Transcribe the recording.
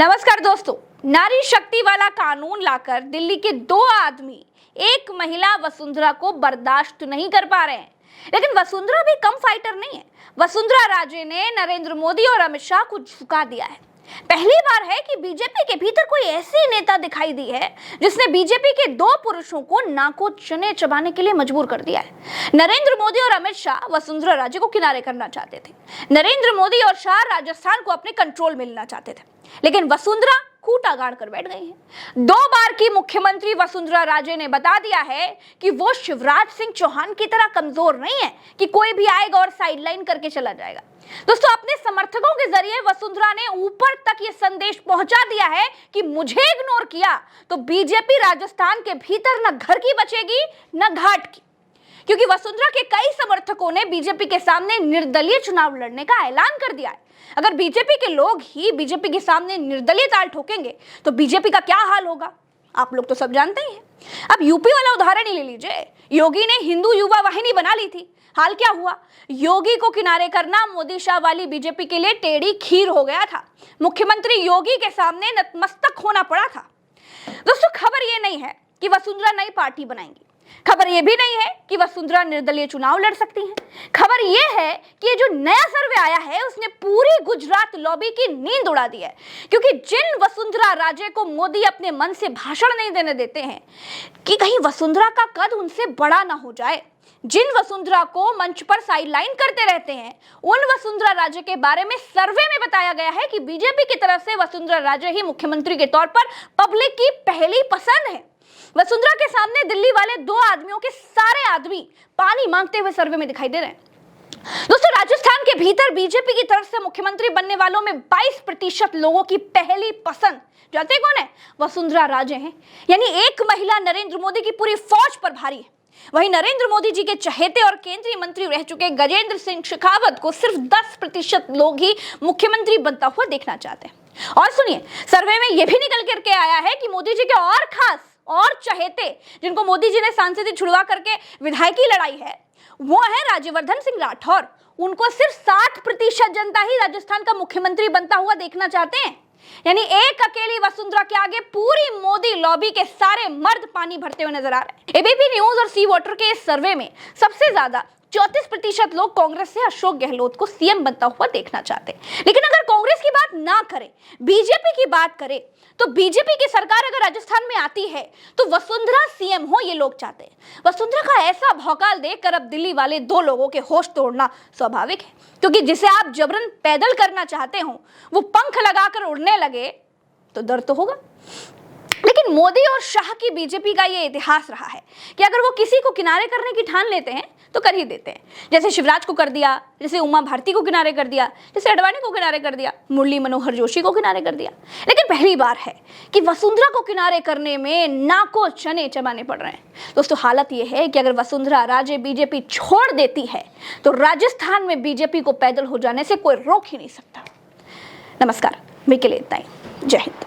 नमस्कार दोस्तों, नारी शक्ति वाला कानून लाकर दिल्ली के दो आदमी एक महिला वसुंधरा को बर्दाश्त नहीं कर पा रहे हैं। लेकिन वसुंधरा भी कम फाइटर नहीं है। वसुंधरा राजे ने नरेंद्र मोदी और अमित शाह को झुका दिया है। पहली बार है कि बीजेपी के भीतर कोई ऐसी नेता दिखाई दी है जिसने बीजेपी के दो पुरुषों को नाको चने चबाने के लिए मजबूर कर दिया है। नरेंद्र मोदी और अमित शाह वसुंधरा राजे को किनारे करना चाहते थे। नरेंद्र मोदी और शाह राजस्थान को अपने कंट्रोल में लेना चाहते थे, लेकिन वसुंधरा खूंटा गाड़ कर बैठ गई है। 2 बार की मुख्यमंत्री वसुंधरा राजे ने बता दिया है कि वो शिवराज सिंह चौहान की तरह कमजोर नहीं है कि कोई भी आएगा और साइडलाइन करके चला जाएगा। दोस्तों, अपने समर्थकों के जरिए वसुंधरा ने ऊपर तक ये संदेश पहुंचा दिया है कि मुझे इग्नोर किया तो बीजेपी राजस्थान के भीतर न घर की बचेगी न घाट की। क्योंकि वसुंधरा के कई समर्थकों ने बीजेपी के सामने निर्दलीय चुनाव लड़ने का ऐलान कर दिया है। अगर बीजेपी के लोग ही बीजेपी के सामने निर्दलीय ताल ठोकेंगे तो बीजेपी का क्या हाल होगा, आप लोग तो सब जानते ही हैं। अब यूपी वाला उदाहरण ही ले लीजिए। योगी ने हिंदू युवा वाहिनी बना ली थी, हाल क्या हुआ? योगी को किनारे करना मोदी शाह वाली बीजेपी के लिए टेढ़ी खीर हो गया था। मुख्यमंत्री योगी के सामने नतमस्तक होना पड़ा था। दोस्तों, खबर ये नहीं है कि वसुंधरा नई पार्टी बनाएंगी। खबर यह भी नहीं है कि वसुंधरा निर्दलीय चुनाव लड़ सकती हैं। खबर यह है कि ये जो नया सर्वे आया है उसने पूरी गुजरात लॉबी की नींद उड़ा दी है। क्योंकि जिन वसुंधरा राजे को मोदी अपने मन से भाषण नहीं देने देते हैं कि कहीं वसुंधरा का कद उनसे बड़ा ना हो जाए, जिन वसुंधरा को मंच पर साइडलाइन करते रहते हैं, उन वसुंधरा राजे के बारे में सर्वे में बताया गया है कि बीजेपी की तरफ से वसुंधरा राजे ही मुख्यमंत्री के तौर पर पब्लिक की पहली पसंद है। वसुंधरा के सामने दिल्ली वाले 2 आदमियों के सारे आदमी पानी मांगते हुए सर्वे में दिखाई दे रहे हैं। दोस्तों, राजस्थान के भीतर बीजेपी की तरफ से मुख्यमंत्री बनने वालों में 22% लोगों की पहली पसंद जानते कौन है? वसुंधरा राजे हैं। यानी एक महिला नरेंद्र मोदी की पूरी फौज पर भारी है। वहीं नरेंद्र मोदी जी के चहेते और केंद्रीय मंत्री रह चुके गजेंद्र सिंह शेखावत को सिर्फ 10% लोग ही मुख्यमंत्री बनता हुआ देखना चाहते हैं। और सुनिए, सर्वे में यह भी निकल करके आया है कि मोदी जी के और खास और चहेते जिनको मोदी जी ने सांसदी छुड़वा करके विधायकी लड़ाई है, वो है राज्यवर्धन सिंह राठौर। उनको सिर्फ 60% जनता ही राजस्थान का मुख्यमंत्री बनता हुआ देखना चाहते हैं। यानी एक अकेली वसुंधरा के आगे पूरी मोदी लॉबी के सारे मर्द पानी भरते हुए नजर आ रहे हैं। एबीपी न्यूज और सी वोटर के इस सर्वे में सबसे ज्यादा 34% लोग कांग्रेस से अशोक गहलोत को सीएम बनता हुआ देखना चाहते हैं। लेकिन अगर कांग्रेस की बात ना करे, बीजेपी की बात करे, तो बीजेपी की सरकार अगर राजस्थान में आती है तो वसुंधरा सीएम हो, ये लोग चाहते हैं। वसुंधरा का ऐसा भौकाल देखकर अब दिल्ली वाले 2 लोगों के होश तोड़ना स्वाभाविक है। क्योंकि जिसे आप जबरन पैदल करना चाहते हो वो पंख लगाकर उड़ने लगे तो डर तो होगा। लेकिन मोदी और शाह की बीजेपी का ये इतिहास रहा है कि अगर वो किसी को किनारे करने की ठान लेते हैं तो कर ही देते हैं। जैसे शिवराज को कर दिया, जैसे उमा भारती को किनारे कर दिया, जैसे अडवाणी को किनारे कर दिया, मुरली मनोहर जोशी को किनारे कर दिया। लेकिन पहली बार है कि वसुंधरा को किनारे करने में नाको चने चबाने पड़ रहे हैं। दोस्तों, हालत यह है कि अगर वसुंधरा राजे बीजेपी छोड़ देती है तो राजस्थान में बीजेपी को पैदल हो जाने से कोई रोक ही नहीं सकता। नमस्कार, मेरे के लिए इतना ही। जय हिंद।